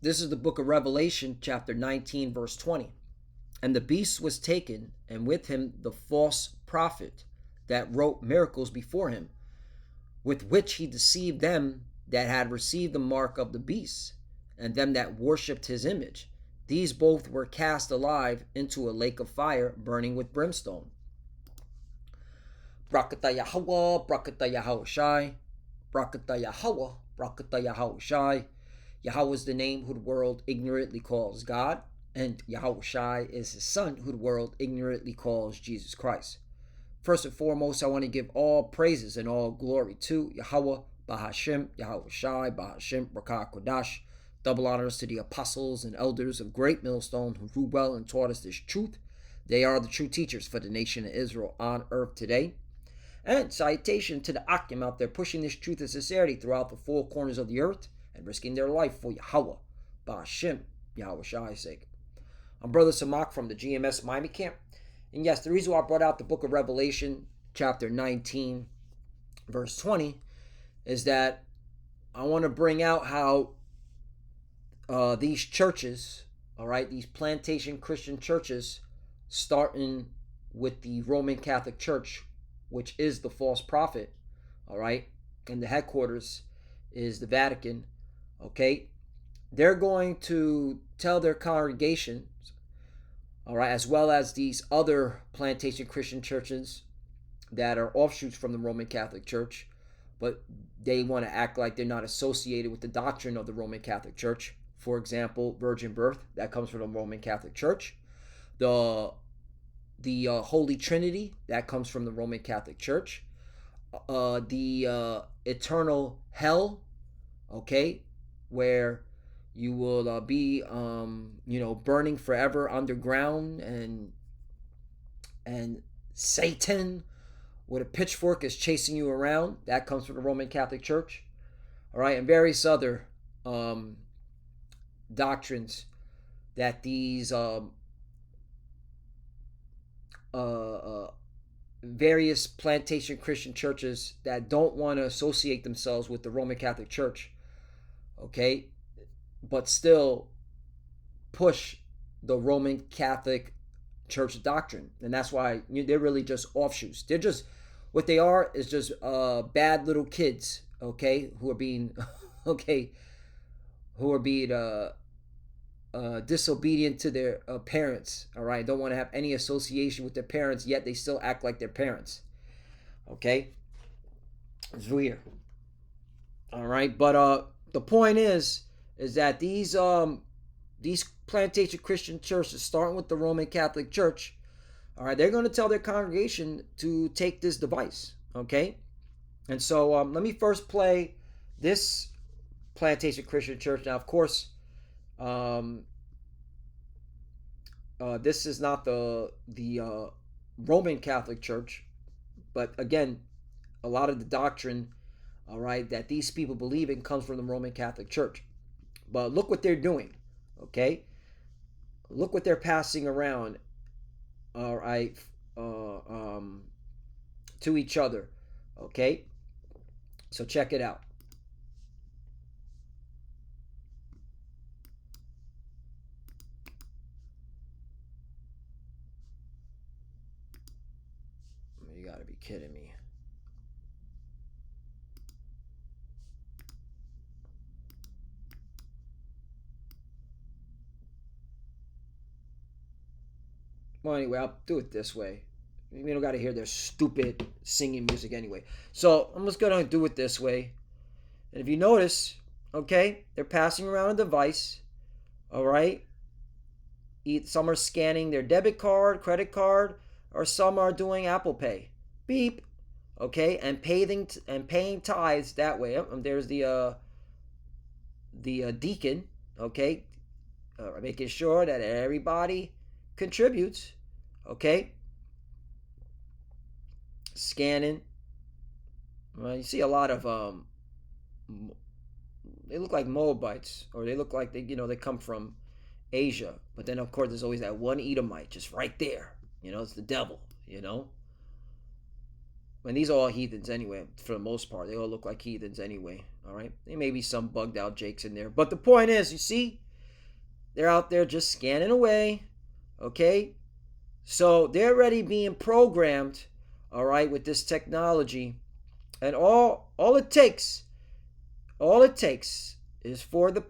This is the book of Revelation, chapter 19, verse 20. And the beast was taken, and with him the false prophet that wrote miracles before him, with which he deceived them that had received the mark of the beast, and them that worshipped his image. These both were cast alive into a lake of fire, burning with brimstone. Brakata Yahweh, Brakata Yahushai, Brakata Yahweh, Brakata Yahushai. Yahweh is the name who the world ignorantly calls God, and Yahushai is his son who the world ignorantly calls Jesus Christ. First and foremost, I want to give all praises and all glory to Yahweh, Bahashim, Yahushai, Bahashim, Rakah Kodash. Double honors to the apostles and elders of Great Millstone who grew well and taught us this truth. They are the true teachers for the nation of Israel on earth today. And salutation to the Akim out there pushing this truth and sincerity throughout the four corners of the earth and risking their life for Yahweh, Bahashim, Yahushai's sake. I'm Brother Samak from the GMS Miami camp. And yes, the reason why I brought out the book of Revelation, chapter 19, verse 20, is that I want to bring out how these churches, all right, these plantation Christian churches, starting with the Roman Catholic Church, which is the false prophet, all right, and the headquarters is the Vatican, okay, they're going to tell their congregations, all right, as well as these other plantation Christian churches that are offshoots from the Roman Catholic Church, but they want to act like they're not associated with the doctrine of the Roman Catholic Church. For example, virgin birth, that comes from the Roman Catholic Church. The Holy Trinity, that comes from the Roman Catholic Church. The eternal hell, okay, where you will be, burning forever underground, and Satan with a pitchfork is chasing you around. That comes from the Roman Catholic Church, all right, and various other doctrines that these various plantation Christian churches that don't want to associate themselves with the Roman Catholic Church, okay, but still push the Roman Catholic Church doctrine. And that's why they're really just offshoots. They're just, what they are is just bad little kids, okay, who are being, disobedient to their parents, all right, don't want to have any association with their parents, yet they still act like their parents, okay. It's weird, all right. But the point is that these plantation Christian churches, starting with the Roman Catholic Church, all right, they're going to tell their congregation to take this device, okay. And so let me first play this plantation Christian church. Now, of course, this is not the Roman Catholic Church, but again, a lot of the doctrine, all right, that these people believe in comes from the Roman Catholic Church. But look what they're doing, okay? Look what they're passing around, all right, to each other, okay? So check it out. You gotta be kidding me. Well, anyway, I'll do it this way. You don't gotta hear their stupid singing music anyway. So I'm just gonna do it this way. And if you notice, okay, they're passing around a device, all right? Some are scanning their debit card, credit card, or some are doing Apple Pay. Beep, okay, and paying tithes that way. There's the deacon, okay, making sure that everybody contributes, okay. Scanning. Well, you see a lot of they look like Moabites, or they look like they come from Asia. But then of course there's always that one Edomite just right there. It's the devil. And these are all heathens anyway, for the most part. They all look like heathens anyway. All right, there may be some bugged out jakes in there, but the point is, you see, They're out there just scanning away. Okay? So they're already being programmed, all right, with this technology. And all it takes is for the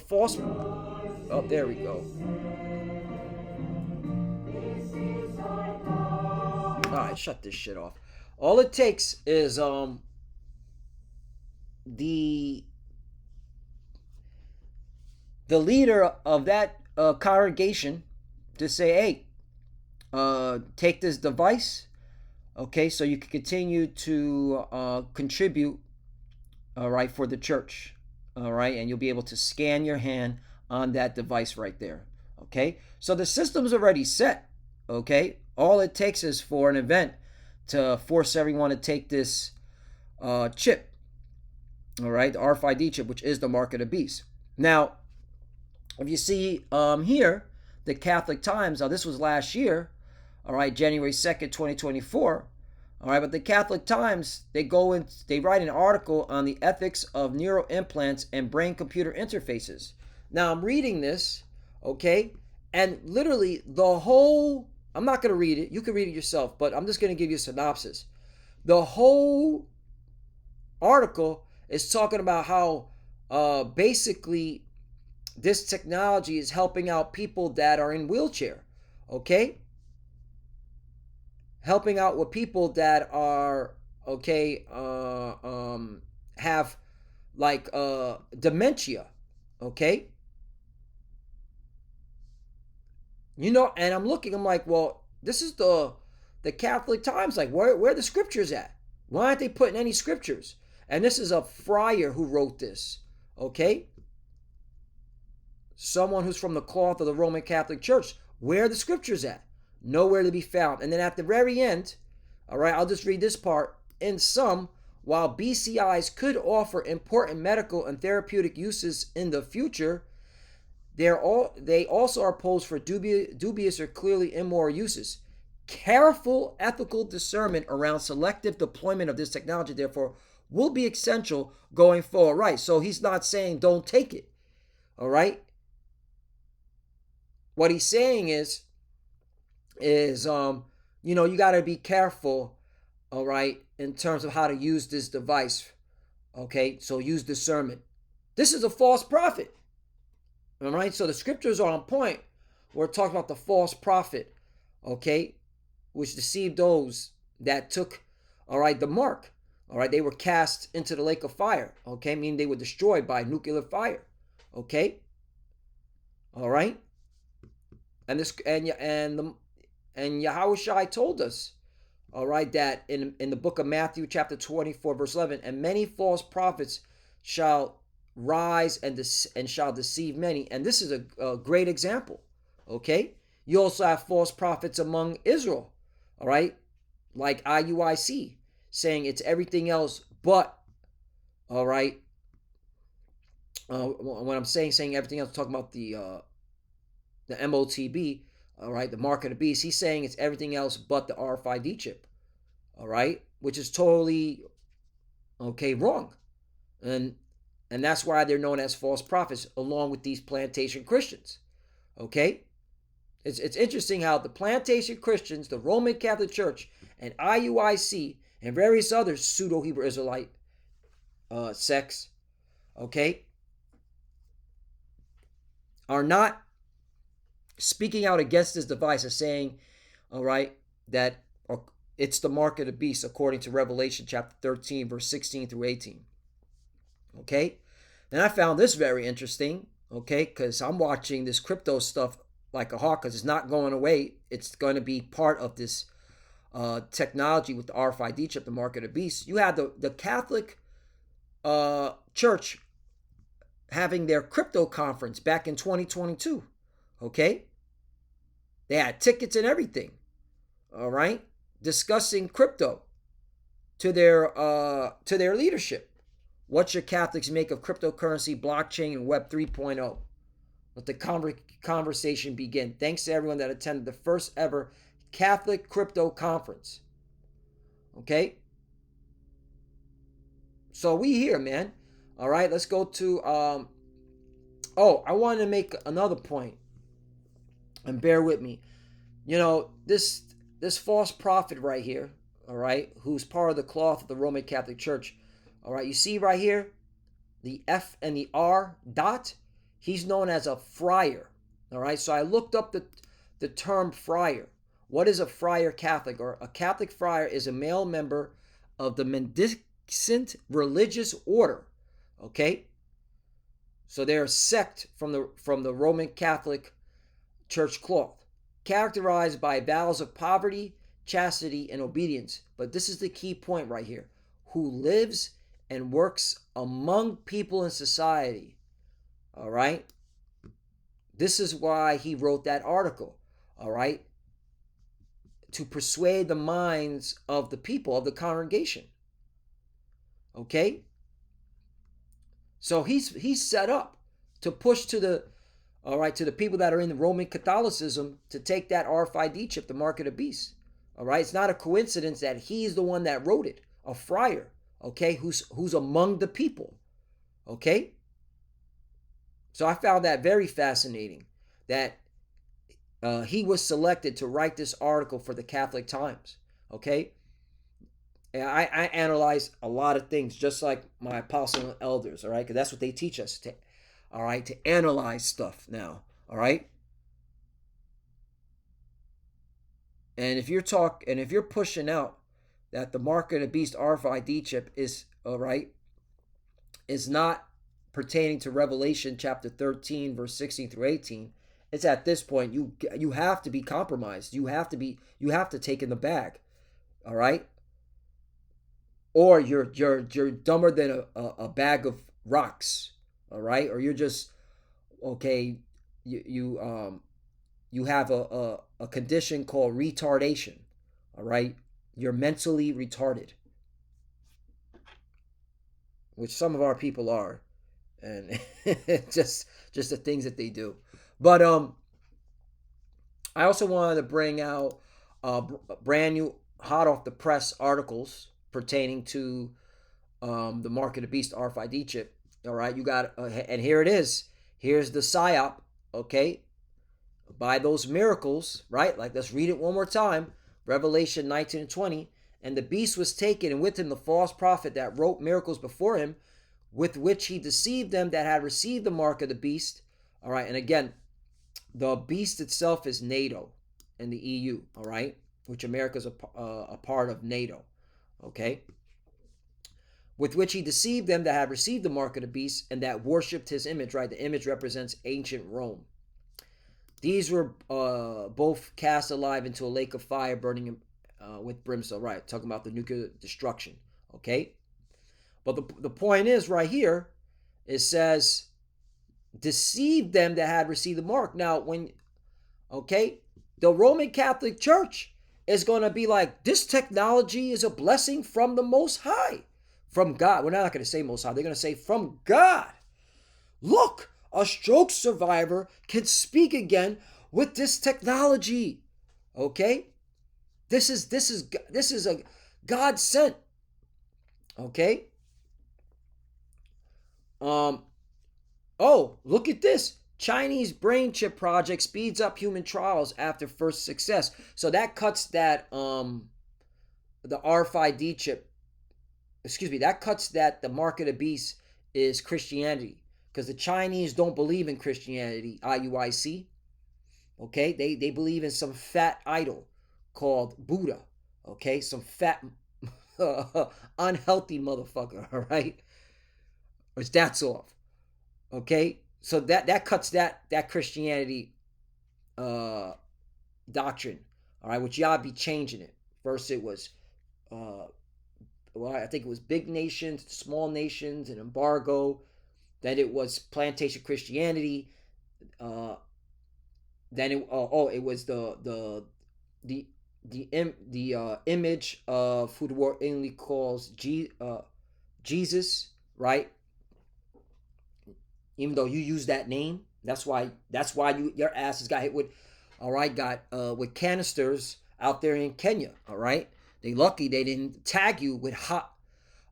false. Oh, there we go. All right, shut this shit off. All it takes is the the leader of that congregation to say, hey, take this device, okay, so you can continue to contribute, all right, for the church, all right, and you'll be able to scan your hand on that device right there, okay. So the system's already set, okay. All it takes is for an event to force everyone to take this chip, all right, the RFID chip, which is the mark of the beast. Now, if you see here, the Catholic Times, now this was last year, all right, January 2nd, 2024. All right, but the Catholic Times, they write an article on the ethics of neural implants and brain-computer interfaces. Now I'm reading this, okay, and literally I'm not going to read it. You can read it yourself, but I'm just going to give you a synopsis. The whole article is talking about how basically this technology is helping out people that are in wheelchair, okay? Helping out with people that are, okay, have like dementia, okay? You know, and I'm like, well, this is the Catholic Times. Like, where are the scriptures at? Why aren't they putting any scriptures? And this is a friar who wrote this, okay? Someone who's from the cloth of the Roman Catholic Church. Where are the scriptures at? Nowhere to be found. And then at the very end, all right, I'll just read this part. In sum, while BCIs could offer important medical and therapeutic uses in the future, they also are posed for dubious or clearly immoral uses. Careful ethical discernment around selective deployment of this technology, therefore, will be essential going forward. Right, so he's not saying don't take it. All right? What he's saying is you got to be careful, all right, in terms of how to use this device, okay? So use discernment. This is a false prophet, all right? So the scriptures are on point. We're talking about the false prophet, okay, which deceived those that took, all right, the mark, all right? They were cast into the lake of fire, okay, meaning they were destroyed by nuclear fire, okay? All right? And Yahushua told us, all right, that in the book of Matthew, chapter 24, verse 11, and many false prophets shall rise and shall deceive many. And this is a great example, okay? You also have false prophets among Israel, all right, like IUIC, saying it's everything else but, all right, when I'm saying everything else, I'm talking about the MOTB, all right, the mark of the beast. He's saying it's everything else but the RFID chip, all right, which is totally, okay, wrong. And that's why they're known as false prophets, along with these plantation Christians, okay? It's interesting how the plantation Christians, the Roman Catholic Church, and IUIC, and various other pseudo-Hebrew Israelite sects, okay, are not speaking out against this device, is saying, all right, that it's the mark of the beast according to Revelation chapter 13, verse 16 through 18. Okay? And I found this very interesting, okay, because I'm watching this crypto stuff like a hawk, because it's not going away. It's going to be part of this technology with the RFID chip, the mark of the beast. You had the Catholic Church having their crypto conference back in 2022. Okay? They had tickets and everything. All right? Discussing crypto to their leadership. What should Catholics make of cryptocurrency, blockchain, and Web 3.0? Let the conversation begin. Thanks to everyone that attended the first ever Catholic crypto conference. Okay? So we here, man. All right, let's go to Oh, I wanted to make another point, and bear with me. You know, this false prophet right here, all right, who's part of the cloth of the Roman Catholic Church, all right, you see right here, the F and the R dot, he's known as a friar, all right. So I looked up the term friar. What is a friar Catholic? Or a Catholic friar is a male member of the mendicant religious order, okay. So they're a sect from the Roman Catholic Church cloth, characterized by vows of poverty, chastity, and obedience. But this is the key point right here: who lives and works among people in society. All right. This is why he wrote that article. All right. To persuade the minds of the people of the congregation. Okay. So he's set up to push to the, all right, to the people that are in the Roman Catholicism to take that RFID chip, the mark of the beast. All right. It's not a coincidence that he's the one that wrote it, a friar, okay, who's among the people. Okay. So I found that very fascinating that he was selected to write this article for the Catholic Times. Okay. And I analyze a lot of things just like my apostle elders. All right. Because that's what they teach us to, all right, to analyze stuff now. All right. And if you're pushing out that the mark of the beast RFID chip is, all right, is not pertaining to Revelation chapter 13, verse 16 through 18, it's at this point you have to be compromised. You have to take in the bag. All right? Or you're dumber than a bag of rocks. All right? Or you're just okay, you have a condition called retardation. All right? You're mentally retarded, which some of our people are, and just the things that they do. But I also wanted to bring out brand new, hot off the press articles pertaining to the mark of the beast RFID chip. All right, you got, and here it is. Here's the psyop. Okay, by those miracles, right? Like, let's read it one more time. Revelation 19 and 20. And the beast was taken, and with him the false prophet that wrote miracles before him, with which he deceived them that had received the mark of the beast. All right, and again, the beast itself is NATO and the EU, all right, which America's a part of NATO, okay, with which he deceived them that had received the mark of the beast and that worshipped his image, right? The image represents ancient Rome. These were both cast alive into a lake of fire burning with brimstone, right? Talking about the nuclear destruction, okay? But the point is right here, it says, deceived them that had received the mark. Now, okay, the Roman Catholic Church is going to be like, this technology is a blessing from the Most High, from God. We're not going to say Most High. They're going to say from God. Look, a stroke survivor can speak again with this technology. Okay, this is a God sent. Okay. Oh, look at this. Chinese brain chip project speeds up human trials after first success. So that cuts that the RFID chip. Excuse me, that cuts that the mark of the beast is Christianity. Because the Chinese don't believe in Christianity, IUIC. Okay, they believe in some fat idol called Buddha. Okay, some fat unhealthy motherfucker, all right? That's off. Okay, so that cuts that Christianity doctrine, all right, which y'all be changing it. First it was I think it was big nations, small nations, and embargo. Then it was plantation Christianity. Then it was the image of who the world English calls Jesus, right? Even though you use that name, that's why your asses got hit with, all right, with canisters out there in Kenya, all right. They lucky they didn't tag you with hot,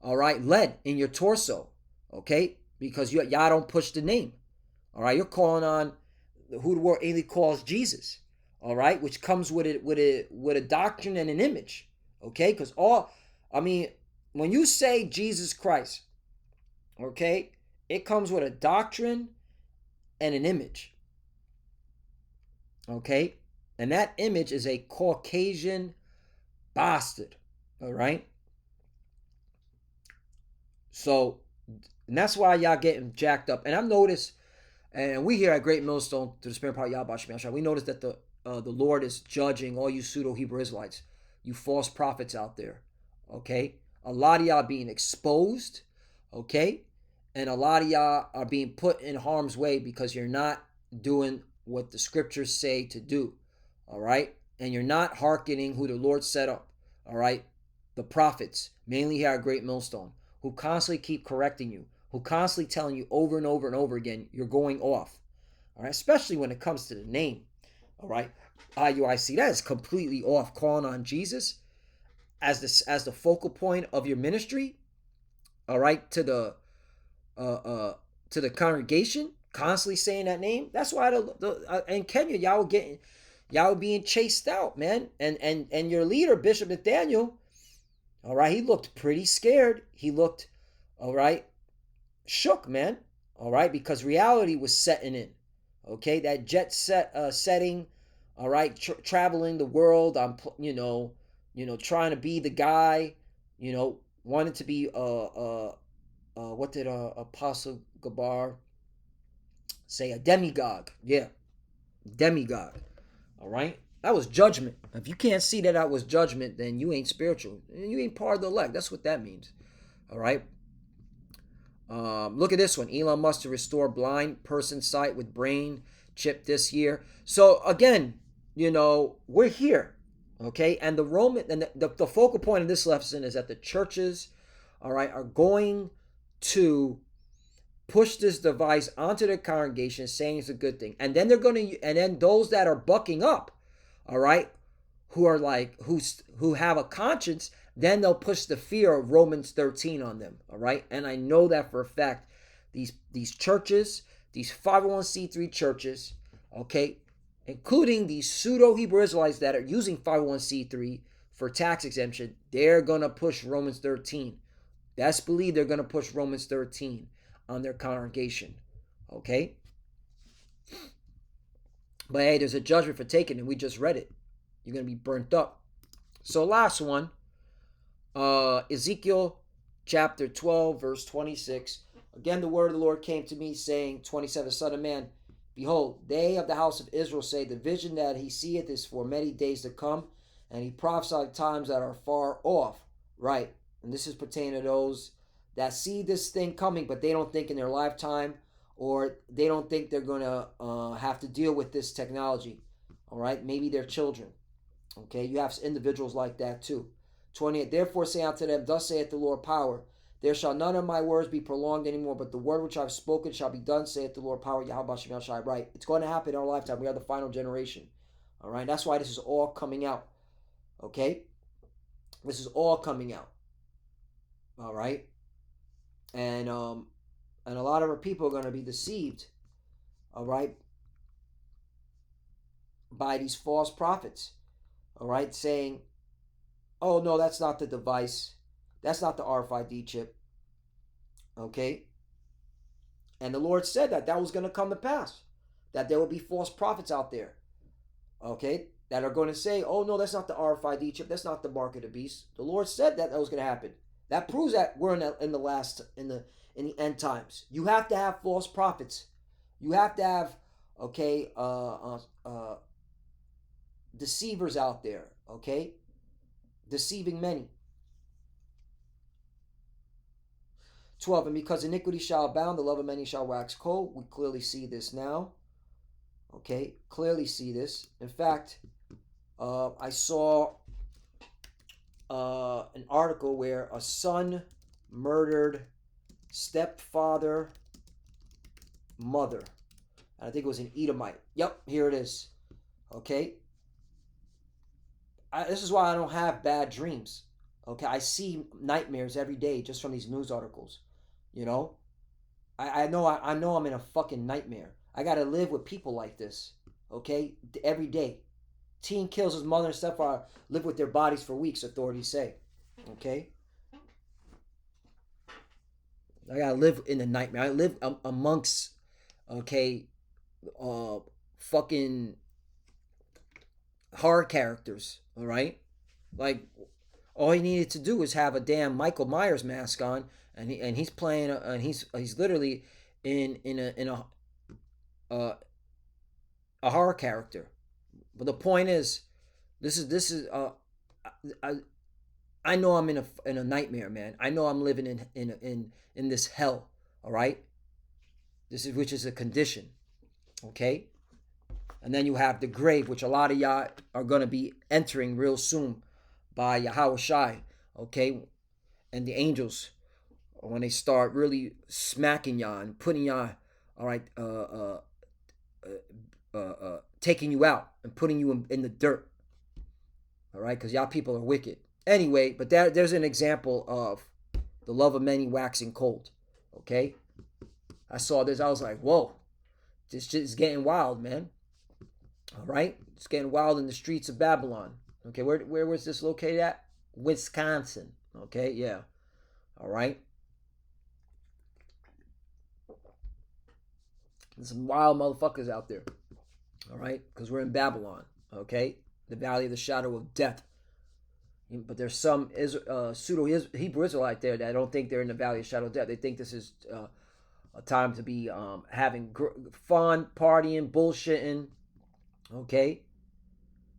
all right, lead in your torso, okay, because y'all don't push the name, All right, you're calling on who the world ain't calls Jesus. All right, which comes with a doctrine and an image. Okay, because when you say Jesus Christ, okay, it comes with a doctrine and an image. Okay, and that image is a Caucasian bastard. All right, so and that's why y'all getting jacked up. And I've noticed, and we here at Great Millstone to the Spirit Power Yahweh Shem Yahshua, we noticed that the Lord is judging all you pseudo Hebrew Israelites, you false prophets out there. Okay, a lot of y'all being exposed. Okay, and a lot of y'all are being put in harm's way because you're not doing what the scriptures say to do. All right, and you're not hearkening who the Lord set up. All right, the prophets, mainly here at Great Millstone, who constantly keep correcting you, who constantly telling you over and over and over again, you're going off. All right, especially when it comes to the name. All right, IUIC, that is completely off, calling on Jesus as the focal point of your ministry. All right, to the congregation, constantly saying that name. That's why in Kenya, y'all being chased out, man. And your leader, Bishop Nathaniel, all right, he looked pretty scared. He looked, all right, shook, man. All right, because reality was setting in. Okay, that jet setting. All right, traveling the world. I'm, trying to be the guy. Wanted to be what did Apostle Gabar say? A demigod. Yeah, demigod. All right, that was judgment. If you can't see that was judgment, then you ain't spiritual. You ain't part of the elect. That's what that means. All right. Look at this one. Elon Musk to restore blind person sight with brain chip this year. So again, we're here. Okay, and the focal point of this lesson is that the churches, all right, are going to push this device onto the congregation, saying it's a good thing, and then then those that are bucking up, all right, who are like who have a conscience, then they'll push the fear of Romans 13 on them, all right, and I know that for a fact. These churches, these 501c3 churches, okay, including these pseudo Hebrew Israelites that are using 501c3 for tax exemption, they're gonna push Romans 13. Best believe they're gonna push Romans 13 on their congregation. Okay? But hey, there's a judgment for taking it. We just read it. You're going to be burnt up. So last one, Ezekiel chapter 12, verse 26. Again, the word of the Lord came to me, saying, 27, Son of man, behold, they of the house of Israel say, the vision that he seeth is for many days to come, and he prophesied times that are far off. Right. And this is pertaining to those that see this thing coming, but they don't think in their lifetime, or they don't think they're going to have to deal with this technology. All right, maybe their children. Okay, you have individuals like that too. 28, therefore say unto them, thus saith the Lord power, there shall none of my words be prolonged anymore, but the word which I have spoken shall be done, saith the Lord power, Yahweh Shem Yahshua. Right, it's going to happen in our lifetime. We are the final generation. All right, that's why this is all coming out. Okay, this is all coming out. All right. And a lot of our people are going to be deceived, all right, by these false prophets, all right, saying, oh, no, that's not the device. That's not the RFID chip, okay? And the Lord said that was going to come to pass, that there will be false prophets out there, okay, that are going to say, oh, no, that's not the RFID chip. That's not the mark of the beast. The Lord said that was going to happen. That proves that we're in the end times. You have to have false prophets. You have to have, okay, deceivers out there, okay, deceiving many. 12, and because iniquity shall abound, the love of many shall wax cold. We clearly see this now. Okay, clearly see this. In fact, I saw an article where a son murdered stepfather mother. And I think it was an Edomite. Yep, here it is. Okay. This is why I don't have bad dreams. Okay, I see nightmares every day just from these news articles. I know I'm in a fucking nightmare. I got to live with people like this, okay? Every day. Teen kills his mother and stepfather, live with their bodies for weeks, authorities say, okay? I got to live in a nightmare. I live amongst, okay, fucking horror characters, all right? Like, all he needed to do was have a damn Michael Myers mask on, and he's playing, and he's literally in a horror character. But the point is, this is I know I'm in a nightmare, man. I know I'm living in this hell. All right, which is a condition, okay. And then you have the grave, which a lot of y'all are gonna be entering real soon by Yahweh Shai, okay, and the angels when they start really smacking y'all and putting y'all, all right, taking you out and putting you in the dirt, all right, because y'all people are wicked. Anyway, but there's an example of the love of many waxing cold, okay. I saw this, I was like, whoa, this shit is getting wild, man. All right, it's getting wild in the streets of Babylon. Okay, where was this located at? Wisconsin. Okay, yeah. All right. There's some wild motherfuckers out there. All right, because we're in Babylon. Okay, the valley of the shadow of death. But there's some pseudo Hebrew Israelite there that don't think they're in the valley of shadow of death. They think this is a time to be having fun, partying, bullshitting. Okay,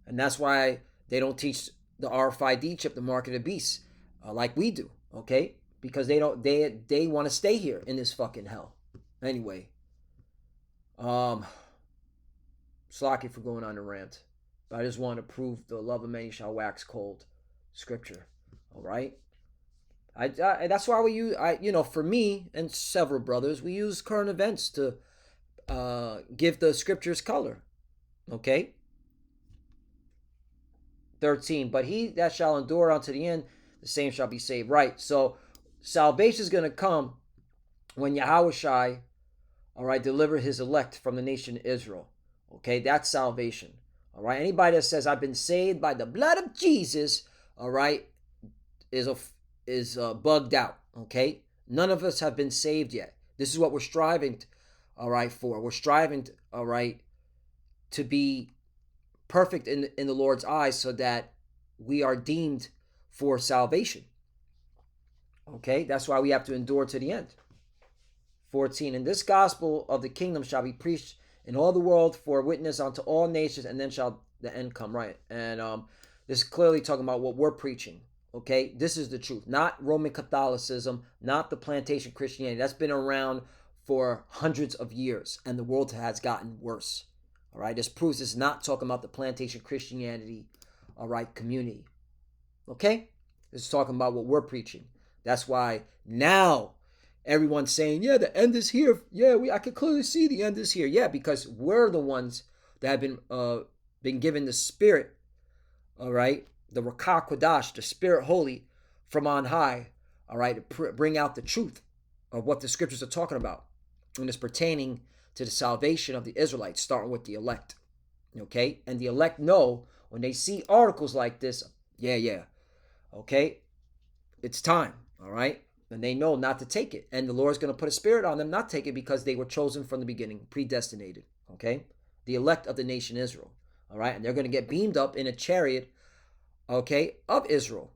and that's why they don't teach the RFID chip, the mark of the beast, like we do. Okay, because they want to stay here in this fucking hell. Anyway, Slocky for going on a rant, but I just want to prove the love of many shall wax cold, scripture. All right, I that's why we use for me and several brothers, we use current events to give the scriptures color. Okay. 13, but he that shall endure unto the end, the same shall be saved. Right. So salvation is going to come when Yahweh Shai, all right, deliver his elect from the nation Israel. Okay, that's salvation. All right. Anybody that says I've been saved by the blood of Jesus, all right, is bugged out. Okay. None of us have been saved yet. This is what we're striving, all right, for. We're striving, all right, to be perfect in the Lord's eyes so that we are deemed for salvation. Okay, that's why we have to endure to the end. 14, and this gospel of the kingdom shall be preached in all the world for a witness unto all nations, and then shall the end come. Right, and this is clearly talking about what we're preaching. Okay, this is the truth, not Roman Catholicism, not the plantation Christianity. That's been around for hundreds of years, and the world has gotten worse. All right, this proves it's not talking about the plantation Christianity, all right, community. Okay, this is talking about what we're preaching. That's why now everyone's saying, yeah, the end is here. Yeah, I can clearly see the end is here. Yeah, because we're the ones that have been given the Spirit, all right, the Rakah Kodash, the Spirit Holy from on high, all right, to bring out the truth of what the scriptures are talking about, and it's pertaining to the salvation of the Israelites, starting with the elect. Okay, and the elect know when they see articles like this, yeah, okay, it's time, all right, and they know not to take it, and the Lord's going to put a spirit on them not to take it because they were chosen from the beginning, predestinated. Okay, the elect of the nation Israel, all right, and they're going to get beamed up in a chariot, okay, of Israel,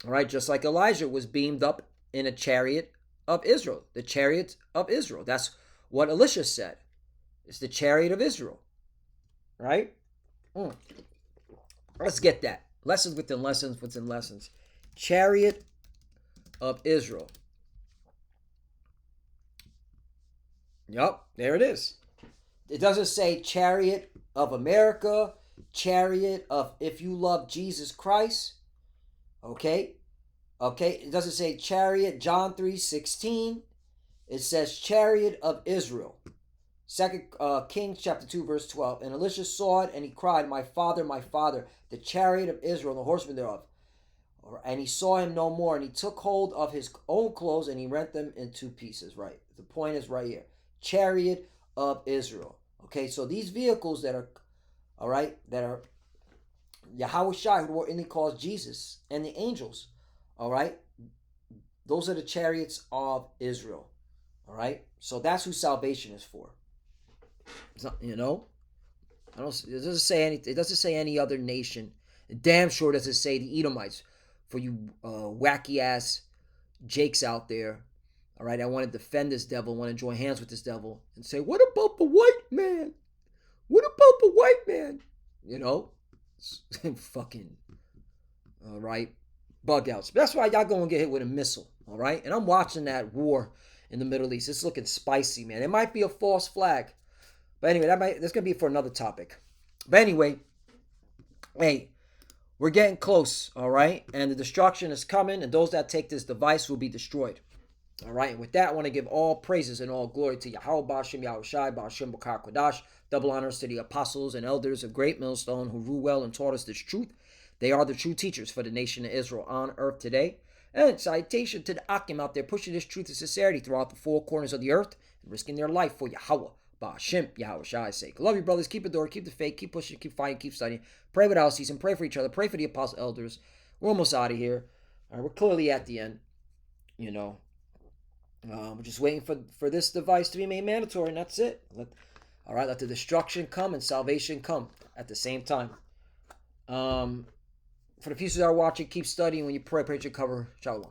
all right, just like Elijah was beamed up in a chariot of Israel, the chariot of Israel. That's what Elisha said. It's the chariot of Israel, right? Let's get that. Lessons within lessons within lessons. Chariot of Israel. Yup, there it is. It doesn't say chariot of America, chariot of if you love Jesus Christ. Okay? It doesn't say chariot, John 3:16. It says chariot of Israel. 2 Kings chapter 2 verse 12. And Elisha saw it and he cried, my father, the chariot of Israel, the horsemen thereof. And he saw him no more, and he took hold of his own clothes and he rent them in two pieces. Right. The point is right here. Chariot of Israel. Okay, so these vehicles that are, all right, that are Yahweh Shai, who inly calls Jesus, and the angels, all right, those are the chariots of Israel. All right, so that's who salvation is for. It's not, you know, I don't. It doesn't say any. It doesn't say any other nation. It damn sure doesn't say the Edomites. For you wacky ass Jakes out there, all right, I want to defend this devil, want to join hands with this devil, and say, what about the white man? What about the white man? You know, fucking, all right, bug outs. That's why y'all gonna get hit with a missile, all right? And I'm watching that war in the Middle East. It's looking spicy, man. It might be a false flag, but anyway, that's gonna be for another topic. But anyway, hey, we're getting close, all right? And the destruction is coming, and those that take this device will be destroyed. All right, and with that, I want to give all praises and all glory to Yahweh, Ba'ashem, Yahushai, Ba'ashem, B'kar Kodash. Double honors to the apostles and elders of Great Millstone who rule well and taught us this truth. They are the true teachers for the nation of Israel on earth today. And citation to the Akim out there pushing this truth and sincerity throughout the four corners of the earth and risking their life for Yahweh, Ba'ashem, Yahushai's sake. Love you, brothers. Keep it door, keep the faith, keep pushing, keep fighting, keep studying. Pray without ceasing. Pray for each other. Pray for the apostle elders. We're almost out of here. All right, we're clearly at the end, you know. We're just waiting for this device to be made mandatory, and that's it. Let the destruction come and salvation come at the same time. For the few that are watching, keep studying. When you pray, pray to cover. Shalom.